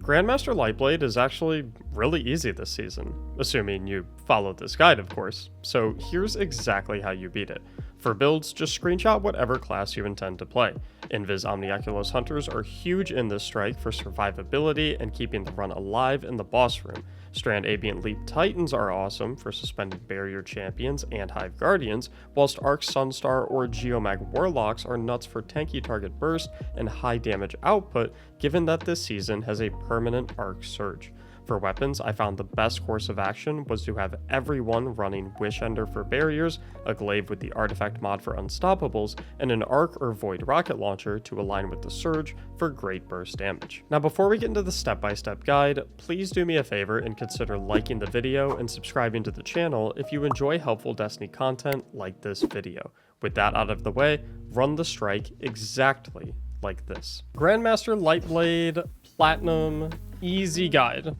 Grandmaster Lightblade is actually really easy this season, assuming you follow this guide, of course. So here's exactly how you beat it. For builds, just screenshot whatever class you intend to play. Invis Omniaculous Hunters are huge in this strike for survivability and keeping the run alive in the boss room. Strand Avian Leap Titans are awesome for suspending barrier champions and Hive Guardians, whilst Arc Sunstar or Geomag Warlocks are nuts for tanky target burst and high damage output, given that this season has a permanent Arc Surge. For weapons, I found the best course of action was to have everyone running Wish Ender for barriers, a glaive with the artifact mod for unstoppables, and an arc or void rocket launcher to align with the surge for great burst damage. Now before we get into the step-by-step guide, please do me a favor and consider liking the video and subscribing to the channel if you enjoy helpful Destiny content like this video. With that out of the way, run the strike exactly like this. Grandmaster Lightblade Platinum Easy Guide.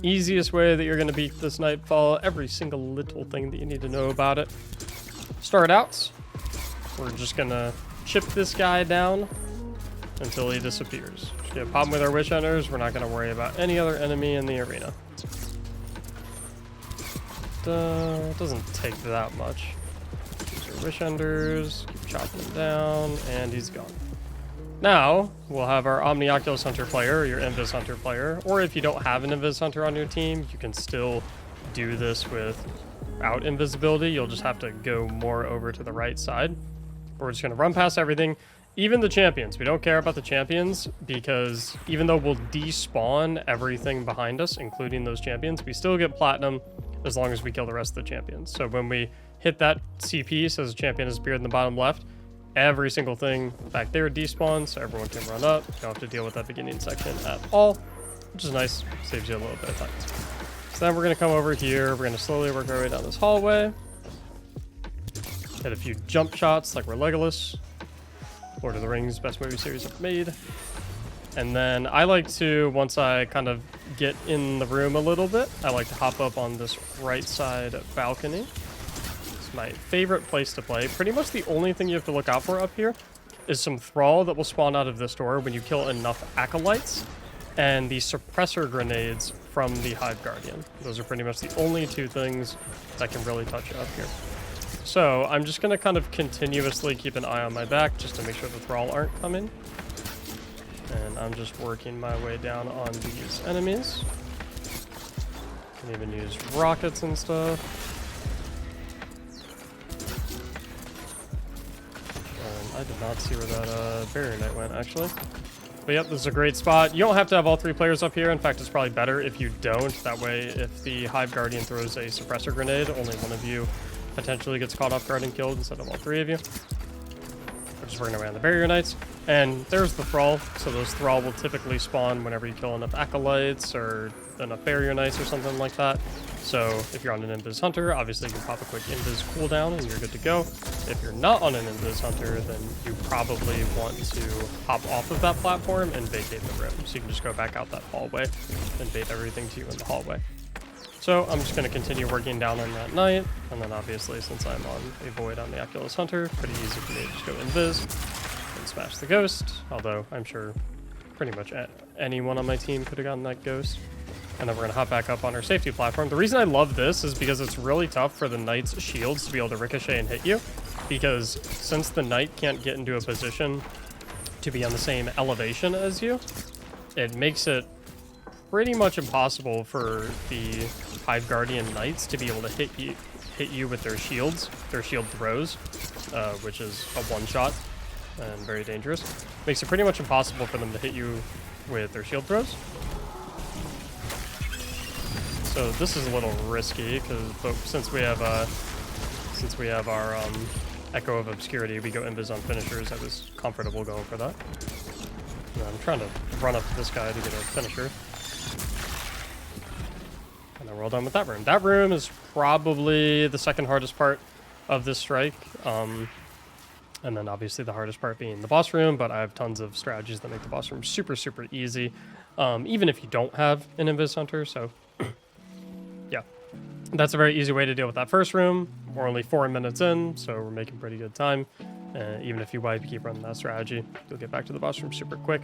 Easiest way that you're going to beat this Nightfall, every single little thing that you need to know about it. Start out, we're just going to chip this guy down until he disappears. If you have a problem with our Wish Enders, we're not going to worry about any other enemy in the arena. It doesn't take that much. Use your Wish Enders, keep chopping him down, and he's gone. Now, we'll have our Omniaculous Hunter player, or your Invis Hunter player, or if you don't have an Invis Hunter on your team, you can still do this without invisibility. You'll just have to go more over to the right side. We're just going to run past everything, even the champions. We don't care about the champions, because even though we'll despawn everything behind us, including those champions, we still get platinum as long as we kill the rest of the champions. So when we hit that CP, says a champion has appeared in the bottom left, every single thing back there despawns, so everyone can run up. You don't have to deal with that beginning section at all, which is nice. Saves you a little bit of time. So then we're going to come over here. We're going to slowly work our way down this hallway. Hit a few jump shots like we're Legolas. Lord of the Rings, best movie series ever made. And then I like to, once I kind of get in the room a little bit, I like to hop up on this right side balcony. My favorite place to play. Pretty much the only thing you have to look out for up here is some Thrall that will spawn out of this door when you kill enough Acolytes, and the suppressor grenades from the Hive Guardian. Those are pretty much the only two things that can really touch you up here. So I'm just going to kind of continuously keep an eye on my back just to make sure the Thrall aren't coming. And I'm just working my way down on these enemies. Can even use rockets and stuff. I did not see where that barrier knight went, actually. But yep, this is a great spot. You don't have to have all three players up here. In fact, it's probably better if you don't. That way, if the Hive Guardian throws a suppressor grenade, only one of you potentially gets caught off guard and killed instead of all three of you. We're just working around the barrier knights. And there's the Thrall. So those Thrall will typically spawn whenever you kill enough Acolytes or enough barrier knights or something like that. So if you're on an Invis Hunter, obviously you can pop a quick Invis cooldown and you're good to go. If you're not on an Invis Hunter, then you probably want to hop off of that platform and vacate the room. So you can just go back out that hallway and bait everything to you in the hallway. So I'm just going to continue working down on that knight. And then obviously, since I'm on a Void on the Oculus Hunter, pretty easy for me to just go Invis and smash the Ghost. Although I'm sure pretty much anyone on my team could have gotten that Ghost. And then we're going to hop back up on our safety platform. The reason I love this is because it's really tough for the Knight's shields to be able to ricochet and hit you. Because since the Knight can't get into a position to be on the same elevation as you, it makes it pretty much impossible for the Hive Guardian Knights to be able to hit you with their shields, their shield throws, which is a one-shot and very dangerous. Makes it pretty much impossible for them to hit you with their shield throws. So this is a little risky, but since we have our Echo of Obscurity, we go Invis on finishers. I was comfortable going for that. And I'm trying to run up to this guy to get a finisher. And then we're all done with that room. That room is probably the second hardest part of this strike. And then obviously the hardest part being the boss room, but I have tons of strategies that make the boss room super, super easy, even if you don't have an Invis Hunter. So yeah, that's a very easy way to deal with that first room. We're only 4 minutes in, so we're making pretty good time. Even if you wipe, keep running that strategy, you'll get back to the boss room super quick.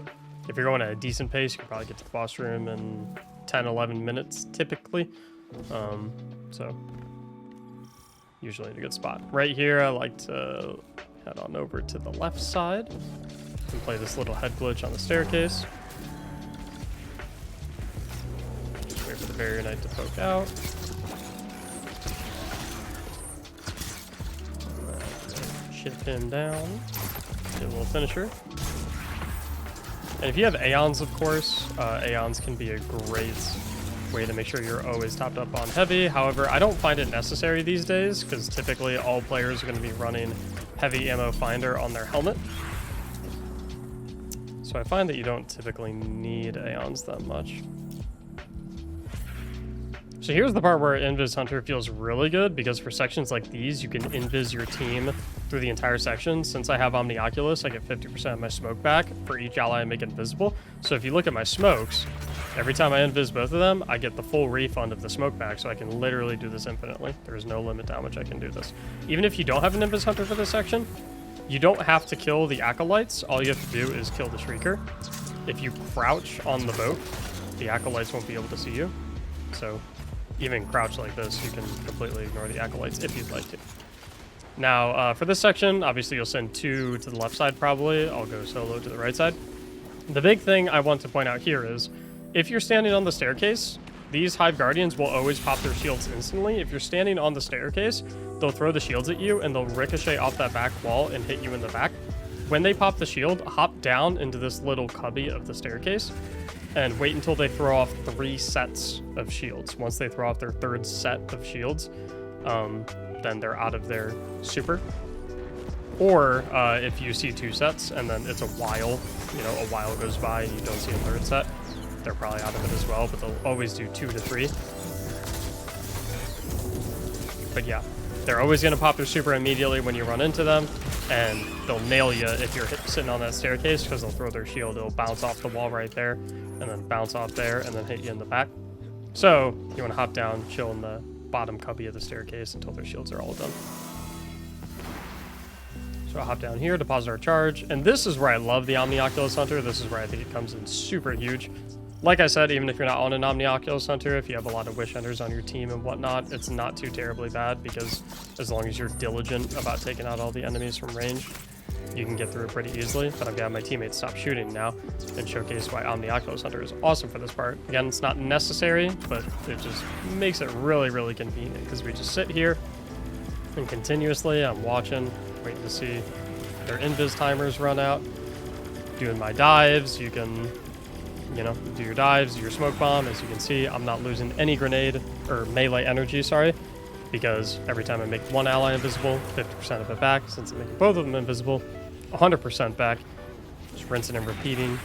If you're going at a decent pace, you can probably get to the boss room in 10, 11 minutes typically. So usually in a good spot. Right here, I like to head on over to the left side and play this little head glitch on the staircase. Just wait for the barrier knight to poke out. Chip him down. Get a little finisher. And if you have Aeons, of course, Aeons can be a great way to make sure you're always topped up on heavy. However, I don't find it necessary these days because typically all players are going to be running heavy ammo finder on their helmet. So I find that you don't typically need Aeons that much. So here's the part where Invis Hunter feels really good, because for sections like these, you can invis your team through the entire section. Since I have Omnioculus, I get 50% of my smoke back for each ally I make invisible. So if you look at my smokes, every time I invis both of them, I get the full refund of the smoke back, so I can literally do this infinitely. There's no limit to how much I can do this. Even if you don't have an Invis Hunter for this section, you don't have to kill the Acolytes. All you have to do is kill the Shrieker. If you crouch on the boat, the Acolytes won't be able to see you. So even crouch like this, you can completely ignore the Acolytes if you'd like to. Now, for this section, obviously you'll send 2 to the left side probably. I'll go solo to the right side. The big thing I want to point out here is, if you're standing on the staircase, these Hive Guardians will always pop their shields instantly. If you're standing on the staircase, they'll throw the shields at you and they'll ricochet off that back wall and hit you in the back. When they pop the shield, hop down into this little cubby of the staircase and wait until they throw off 3 sets of shields. Once they throw off their 3rd set of shields, then they're out of their super. Or if you see 2 sets and then it's a while goes by and you don't see a 3rd set, they're probably out of it as well, but they'll always do 2 to 3. But yeah, they're always going to pop their super immediately when you run into them, and they'll nail you if you're sitting on that staircase, because they'll throw their shield. It'll bounce off the wall right there, and then bounce off there, and then hit you in the back. So you want to hop down, chill in the bottom cubby of the staircase until their shields are all done. So I'll hop down here, deposit our charge, and this is where I love the Omnioculus Hunter. This is where I think it comes in super huge. Like I said, even if you're not on an Omnioculus Hunter, if you have a lot of Wish Hunters on your team and whatnot, it's not too terribly bad, because as long as you're diligent about taking out all the enemies from range, you can get through it pretty easily. But I'm gonna have my teammates stop shooting now and showcase why Omnioculus Hunter is awesome for this part. Again, it's not necessary, but it just makes it really, really convenient, because we just sit here and continuously I'm watching, waiting to see their invis timers run out, doing my dives. You can, do your dives, do your smoke bomb. As you can see, I'm not losing any grenade or melee energy, sorry, because every time I make one ally invisible, 50% of it back. Since I'm making both of them invisible, 100% back. Just rinsing and repeating,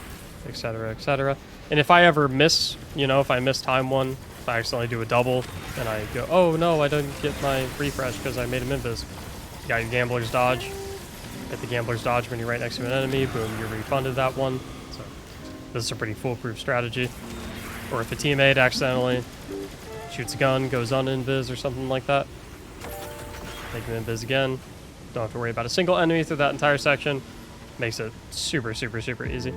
etc., etc. And if I ever miss, if I miss time one, if I accidentally do a double and I go, oh no, I didn't get my refresh because I made him invis, you got your Gambler's Dodge. Get the Gambler's Dodge when you're right next to an enemy, boom, you're refunded that one. So this is a pretty foolproof strategy. Or if a teammate accidentally shoots a gun, goes un-invis or something like that, make him invis again. Don't have to worry about a single enemy through that entire section. Makes it super, super, super easy.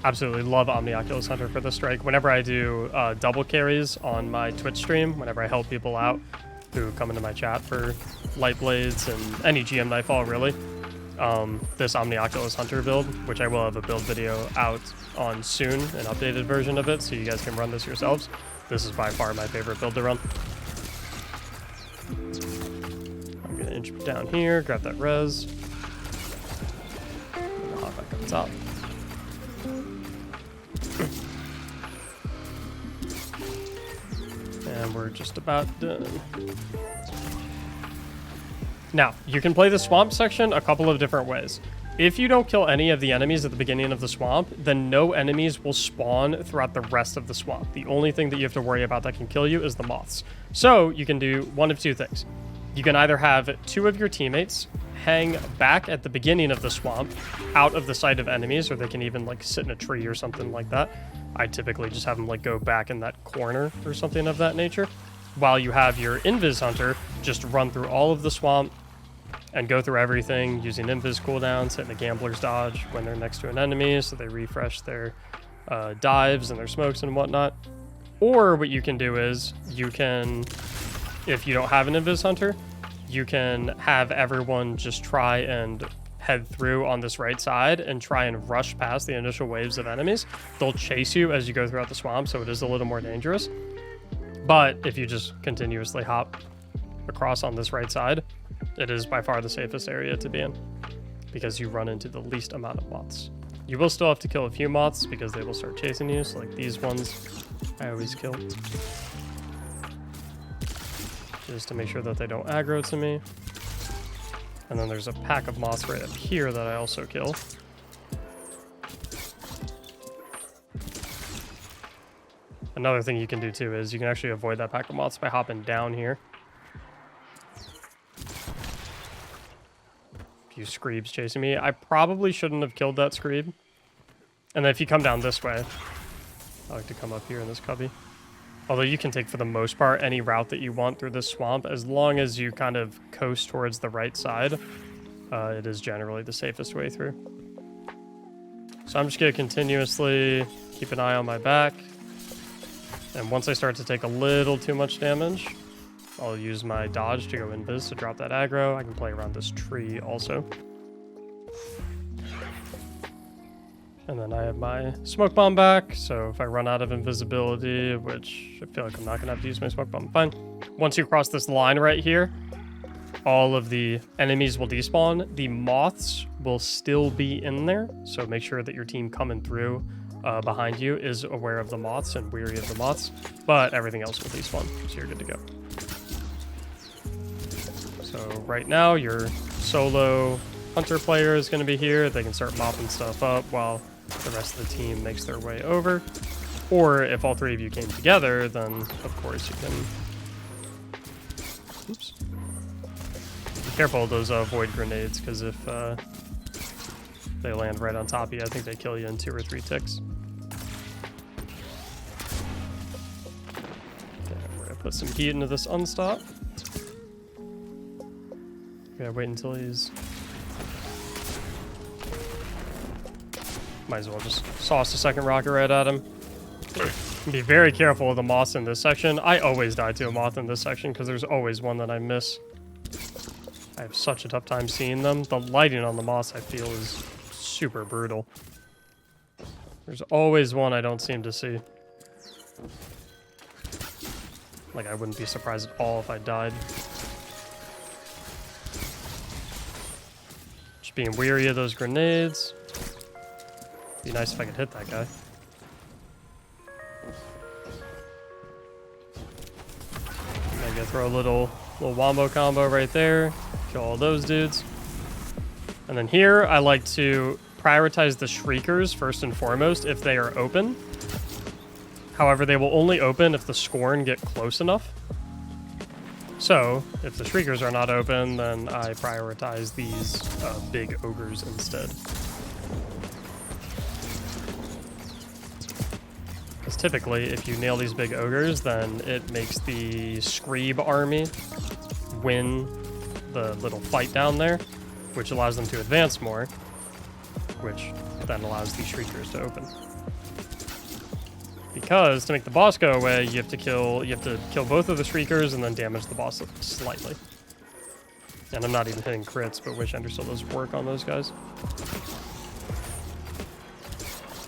Absolutely love Omnioculus Hunter for this strike. Whenever I do double carries on my Twitch stream, whenever I help people out who come into my chat for Lightblades and any GM Nightfall, really, this Omnioculus Hunter build, which I will have a build video out on soon, an updated version of it, so you guys can run this yourselves. This is by far my favorite build to run. I'm going to inch down here, grab that res, and hop back up top. And we're just about done. Now, you can play the swamp section a couple of different ways. If you don't kill any of the enemies at the beginning of the swamp, then no enemies will spawn throughout the rest of the swamp. The only thing that you have to worry about that can kill you is the moths. So you can do one of 2 things. You can either have 2 of your teammates hang back at the beginning of the swamp out of the sight of enemies, or they can even sit in a tree or something like that. I typically just have them go back in that corner or something of that nature, while you have your Invis Hunter just run through all of the swamp, and go through everything using invis cooldowns, hitting the gambler's dodge when they're next to an enemy, so they refresh their dives and their smokes and whatnot. Or what you can do is you can, if you don't have an invis hunter, you can have everyone just try and head through on this right side and try and rush past the initial waves of enemies. They'll chase you as you go throughout the swamp, so it is a little more dangerous. But if you just continuously hop across on this right side, it is by far the safest area to be in because you run into the least amount of moths. You will still have to kill a few moths because they will start chasing you, so like these ones I always kill, just to make sure that they don't aggro to me. And then there's a pack of moths right up here that I also kill. Another thing you can do too is you can actually avoid that pack of moths by hopping down here. A few screebs chasing me. I probably shouldn't have killed that screeb. And then if you come down this way, I like to come up here in this cubby. Although you can take, for the most part, any route that you want through this swamp, as long as you kind of coast towards the right side, it is generally the safest way through. So I'm just going to continuously keep an eye on my back. And once I start to take a little too much damage, I'll use my dodge to go invis to drop that aggro. I can play around this tree also. And then I have my smoke bomb back, so if I run out of invisibility, which I feel like I'm not going to have to use my smoke bomb, fine. Once you cross this line right here, all of the enemies will despawn. The moths will still be in there, so make sure that your team coming through behind you is aware of the moths and weary of the moths, but everything else will despawn, so you're good to go. So right now, your solo hunter player is going to be here. They can start mopping stuff up while the rest of the team makes their way over. Or if all three of you came together, then of course you can... Oops. Be careful of those void grenades, because if they land right on top of you, I think they kill you in 2 or 3 ticks. Okay, we're going to put some heat into this unstop. Okay, wait until he's... Might as well just sauce a second rocket right at him. Be very careful of the moths in this section. I always die to a moth in this section because there's always one that I miss. I have such a tough time seeing them. The lighting on the moths, I feel, is super brutal. There's always one I don't seem to see. Like, I wouldn't be surprised at all if I died. Just being weary of those grenades. Be nice if I could hit that guy. I'm gonna throw a little wombo combo right there. Kill all those dudes. And then here, I like to prioritize the Shriekers first and foremost if they are open. However, they will only open if the Scorn get close enough. So, if the Shriekers are not open, then I prioritize these big ogres instead. Because typically, if you nail these big ogres, then it makes the Screeb army win the little fight down there, which allows them to advance more, which then allows these Shriekers to open. Because to make the boss go away, you have to kill both of the Shriekers and then damage the boss slightly. And I'm not even hitting crits, but Wish Ender still does work on those guys.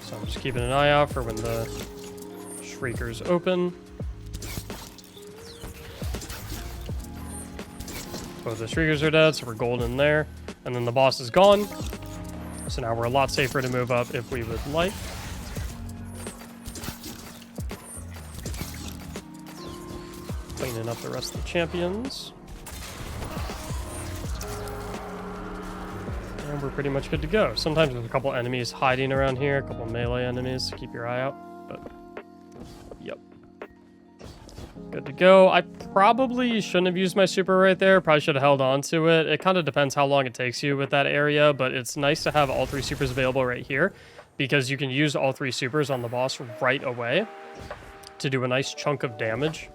So I'm just keeping an eye out for when the Shriekers open. Both the Shriekers are dead, so we're golden there. And then the boss is gone. So now we're a lot safer to move up if we would like. Cleaning up the rest of the champions. And we're pretty much good to go. Sometimes there's a couple enemies hiding around here, a couple melee enemies, so keep your eye out. But, yep. Good to go. I probably shouldn't have used my super right there. Probably should have held on to it. It kind of depends how long it takes you with that area, but it's nice to have all 3 supers available right here because you can use all 3 supers on the boss right away to do a nice chunk of damage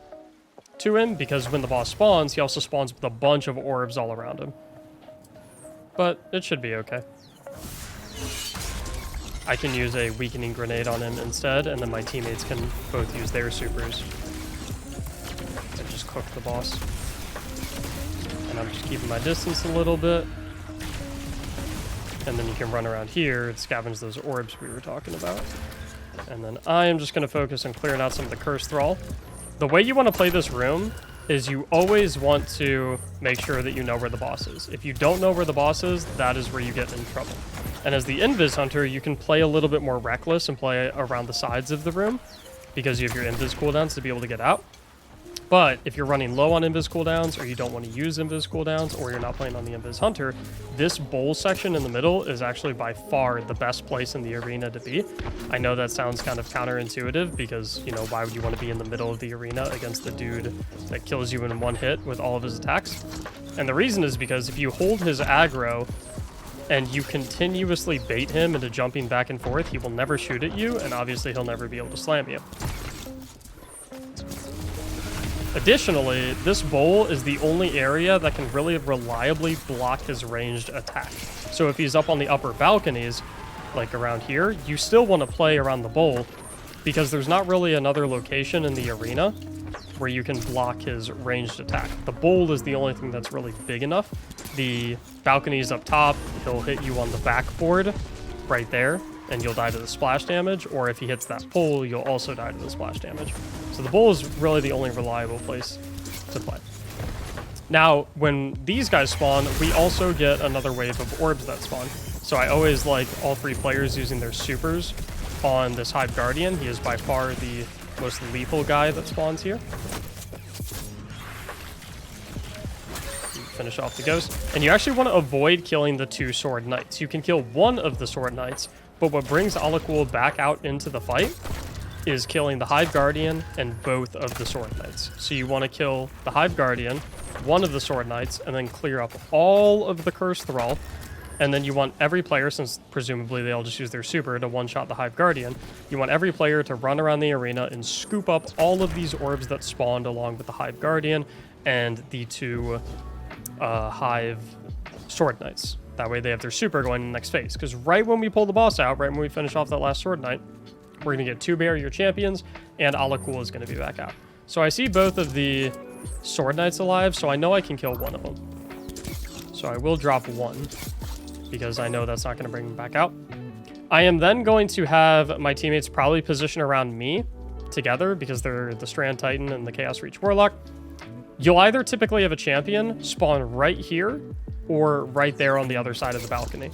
to him, because when the boss spawns, he also spawns with a bunch of orbs all around him. but it should be okay. I can use a weakening grenade on him instead, and then my teammates can both use their supers. I just cook the boss. And I'm just keeping my distance a little bit. And then you can run around here and scavenge those orbs we were talking about. And then I am just going to focus on clearing out some of the Cursed Thrall. The way you want to play this room is you always want to make sure that you know where the boss is. If you don't know where the boss is, that is where you get in trouble. And as the Invis Hunter, you can play a little bit more reckless and play around the sides of the room because you have your Invis cooldowns to be able to get out. But if you're running low on Invis cooldowns, or you don't want to use Invis cooldowns, or you're not playing on the Invis Hunter, this bowl section in the middle is actually by far the best place in the arena to be. I know that sounds kind of counterintuitive because, you know, why would you want to be in the middle of the arena against the dude that kills you in one hit with all of his attacks? And the reason is because if you hold his aggro and you continuously bait him into jumping back and forth, he will never shoot at you, and obviously he'll never be able to slam you. Additionally, this bowl is the only area that can really reliably block his ranged attack. So if he's up on the upper balconies, like around here, you still want to play around the bowl because there's not really another location in the arena where you can block his ranged attack. The bowl is the only thing that's really big enough. The balconies up top, he'll hit you on the backboard right there, and you'll die to the splash damage, or if he hits that pole, you'll also die to the splash damage. So the bowl is really the only reliable place to play. Now, when these guys spawn, we also get another wave of orbs that spawn. So I always like all three players using their supers on this Hive Guardian. He is by far the most lethal guy that spawns here. Finish off the ghost. And you actually want to avoid killing the two Sword Knights. You can kill one of the Sword Knights, but what brings Alakul back out into the fight is killing the Hive Guardian and both of the Sword Knights. So you want to kill the Hive Guardian, one of the Sword Knights, and then clear up all of the Cursed Thrall. And then you want every player, since presumably they'll just use their super to one-shot the Hive Guardian, you want every player to run around the arena and scoop up all of these orbs that spawned along with the Hive Guardian and the two Hive Sword Knights. That way they have their super going in the next phase. Because right when we pull the boss out, right when we finish off that last Sword Knight, we're going to get two barrier champions, and Alakul is going to be back out. So I see both of the Sword Knights alive, so I know I can kill one of them. So I will drop one, because I know that's not going to bring him back out. I am then going to have my teammates probably position around me together, because they're the Strand Titan and the Chaos Reach Warlock. You'll either typically have a champion spawn right here, or right there on the other side of the balcony.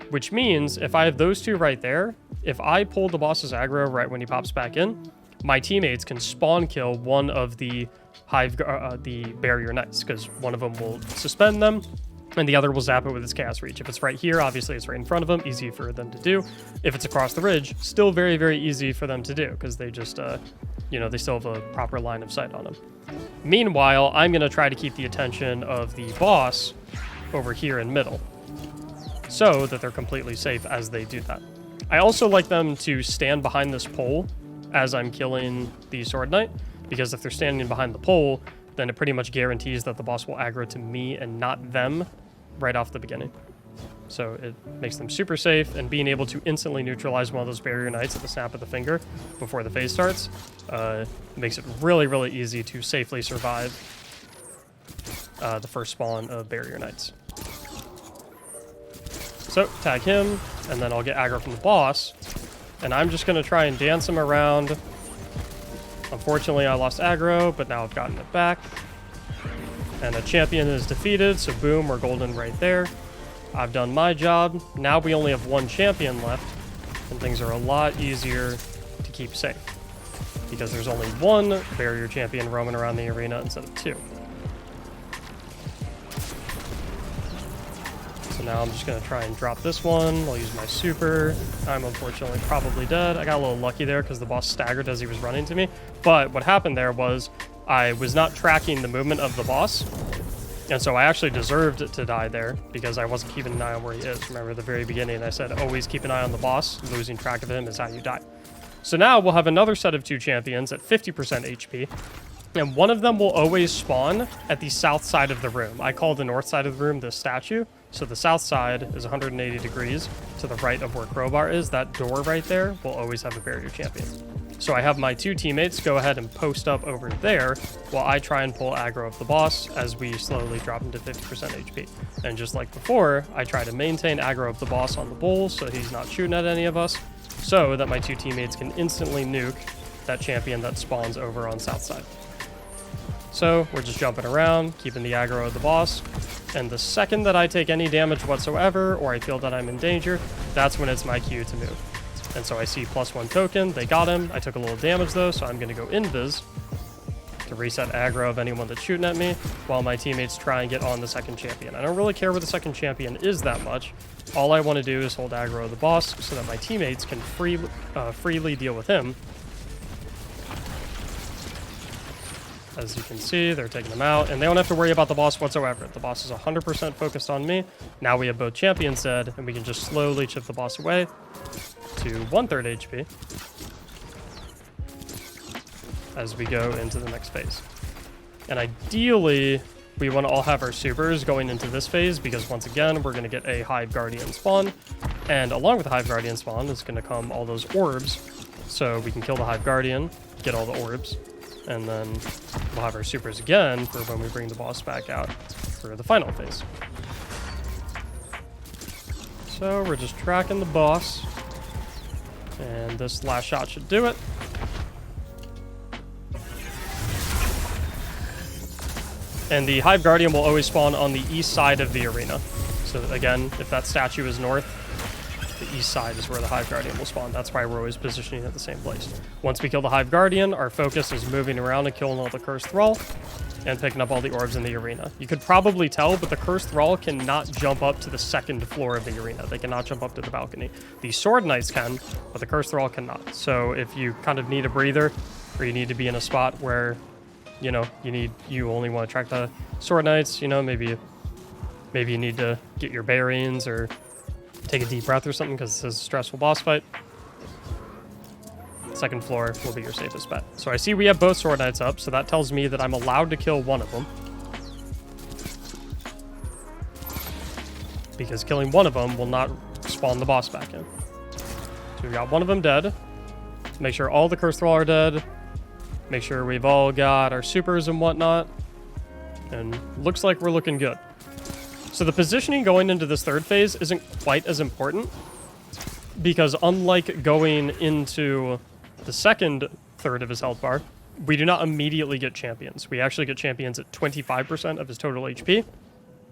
Which means, if I have those two right there, if I pull the boss's aggro right when he pops back in, my teammates can spawn kill one of the the barrier knights, because one of them will suspend them, and the other will zap it with its Chaos Reach. If it's right here, obviously it's right in front of them, easy for them to do. If it's across the ridge, still very, very easy for them to do, because they just, you know, they still have a proper line of sight on them. Meanwhile, I'm going to try to keep the attention of the boss over here in middle, so that they're completely safe as they do that. I also like them to stand behind this pole as I'm killing the Sword Knight, because if they're standing behind the pole, then it pretty much guarantees that the boss will aggro to me and not them right off the beginning. So it makes them super safe, and being able to instantly neutralize one of those barrier knights at the snap of the finger before the phase starts makes it really, really easy to safely survive the first spawn of barrier knights. So, tag him, and then I'll get aggro from the boss, and I'm just going to try and dance him around. Unfortunately, I lost aggro, but now I've gotten it back. And a champion is defeated, so boom, we're golden right there. I've done my job. Now we only have one champion left, and things are a lot easier to keep safe, because there's only one barrier champion roaming around the arena instead of two. So now I'm just going to try and drop this one. I'll use my super. I'm unfortunately probably dead. I got a little lucky there because the boss staggered as he was running to me. But what happened there was I was not tracking the movement of the boss. And so I actually deserved to die there because I wasn't keeping an eye on where he is. Remember at the very beginning I said always keep an eye on the boss. Losing track of him is how you die. So now we'll have another set of two champions at 50% HP. And one of them will always spawn at the south side of the room. I call the north side of the room the statue. So the south side is 180 degrees to the right of where Crowbar is. That door right there will always have a barrier champion. So I have my 2 teammates go ahead and post up over there while I try and pull aggro of the boss as we slowly drop into 50% HP. And just like before, I try to maintain aggro of the boss on the bull so he's not shooting at any of us, so that my 2 teammates can instantly nuke that champion that spawns over on south side. So we're just jumping around, keeping the aggro of the boss, and the second that I take any damage whatsoever, or I feel that I'm in danger, that's when it's my cue to move. And so I see +1 token, they got him. I took a little damage though, so I'm gonna go invis to reset aggro of anyone that's shooting at me while my teammates try and get on the second champion. I don't really care where the second champion is that much. All I want to do is hold aggro of the boss so that my teammates can freely deal with him. As you can see, they're taking them out, and they don't have to worry about the boss whatsoever. The boss is 100% focused on me. Now we have both champions dead, and we can just slowly chip the boss away to 1/3 HP as we go into the next phase. And ideally, we want to all have our supers going into this phase because once again, we're going to get a Hive Guardian spawn, and along with the Hive Guardian spawn is going to come all those orbs, so we can kill the Hive Guardian, get all the orbs, and then we'll have our supers again for when we bring the boss back out for the final phase. So we're just tracking the boss, and this last shot should do it. And the Hive Guardian will always spawn on the east side of the arena. So again, if that statue is north, the east side is where the Hive Guardian will spawn. That's why we're always positioning at the same place. Once we kill the Hive Guardian, our focus is moving around and killing all the Cursed Thrall and picking up all the orbs in the arena. You could probably tell, but the Cursed Thrall cannot jump up to the second floor of the arena. They cannot jump up to the balcony. The Sword Knights can, but the Cursed Thrall cannot. So if you kind of need a breather, or you need to be in a spot where, you know, you only want to track the Sword Knights, you know, maybe you need to get your bearings or take a deep breath or something because this is a stressful boss fight, second floor will be your safest bet. So I see we have both Sword Knights up, so that tells me that I'm allowed to kill one of them, because killing one of them will not spawn the boss back in. So we got one of them dead. Make sure all the Cursed Thrall are dead. Make sure we've all got our supers and whatnot, and looks like we're looking good. So the positioning going into this third phase isn't quite as important, because unlike going into the second third of his health bar, we do not immediately get champions. We actually get champions at 25% of his total HP,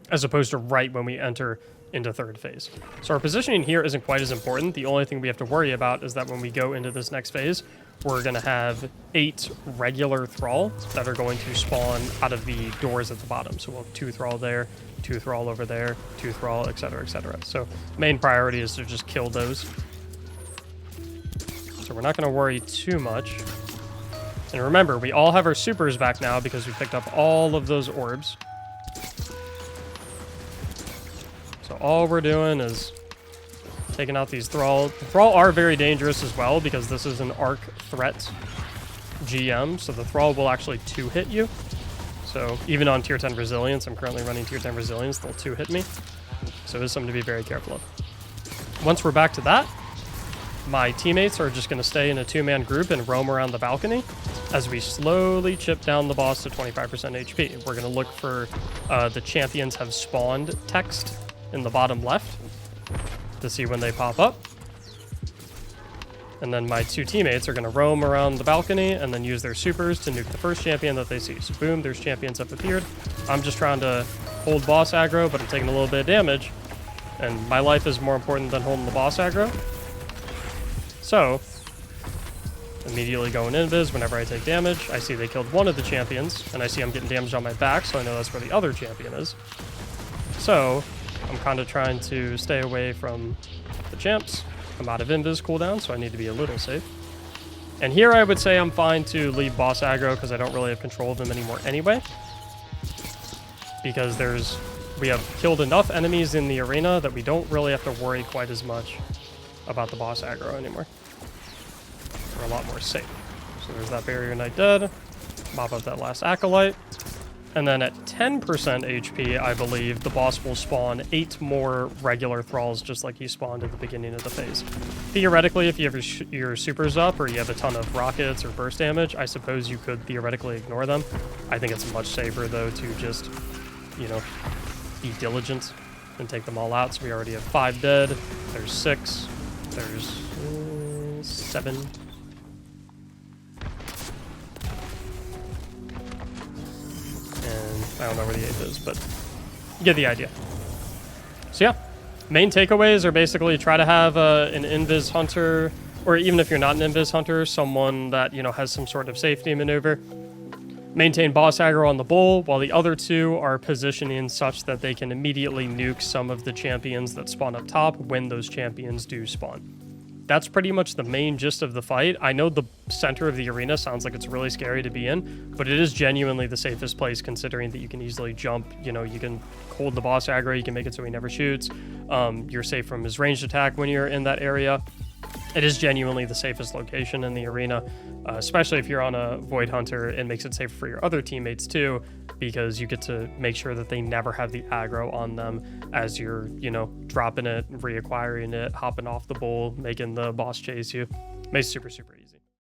as opposed to right when we enter into third phase. So our positioning here isn't quite as important. The only thing we have to worry about is that when we go into this next phase, we're going to have 8 regular Thrall that are going to spawn out of the doors at the bottom. So we'll have 2 Thrall there, 2 Thrall over there, 2 Thrall, etc., etc. So main priority is to just kill those. So we're not going to worry too much. And remember, we all have our supers back now because we picked up all of those orbs. So all we're doing is taking out these Thrall. The Thrall are very dangerous as well because this is an arc threat GM, so the Thrall will actually 2-hit you. So even on tier 10 resilience, I'm currently running tier 10 resilience, they'll 2-hit me. So it's something to be very careful of. Once we're back to that, my teammates are just going to stay in a 2-man group and roam around the balcony as we slowly chip down the boss to 25% HP. We're going to look for the champions have spawned text in the bottom left to see when they pop up. And then my 2 teammates are going to roam around the balcony and then use their supers to nuke the first champion that they see. So boom, there's champions have appeared. I'm just trying to hold boss aggro, but I'm taking a little bit of damage. And my life is more important than holding the boss aggro. So, immediately going invis whenever I take damage. I see they killed one of the champions, and I see I'm getting damage on my back, so I know that's where the other champion is. So, I'm kind of trying to stay away from the champs. I'm out of invis cooldown, so I need to be a little safe. And here I would say I'm fine to leave boss aggro because I don't really have control of them anymore anyway. Because we have killed enough enemies in the arena that we don't really have to worry quite as much about the boss aggro anymore. We're a lot more safe. So there's that barrier knight dead. Mop up that last acolyte. And then at 10% HP, I believe, the boss will spawn 8 more regular thralls, just like he spawned at the beginning of the phase. Theoretically, if you have your supers up, or you have a ton of rockets or burst damage, I suppose you could theoretically ignore them. I think it's much safer, though, to just, you know, be diligent and take them all out. So we already have 5 dead. There's 6. There's 7. And I don't know where the 8th is, but you get the idea. So yeah, main takeaways are basically try to have an invis hunter, or even if you're not an invis hunter, someone that, you know, has some sort of safety maneuver. Maintain boss aggro on the bull, while the other 2 are positioning such that they can immediately nuke some of the champions that spawn up top when those champions do spawn. That's pretty much the main gist of the fight. I know the center of the arena sounds like it's really scary to be in, but it is genuinely the safest place, considering that you can easily jump. You know, you can hold the boss aggro, you can make it so he never shoots. You're safe from his ranged attack when you're in that area. It is genuinely the safest location in the arena, especially if you're on a Void Hunter. It makes it safer for your other teammates too, because you get to make sure that they never have the aggro on them as you're, you know, dropping it, reacquiring it, hopping off the bull, making the boss chase you. Makes it super, super easy.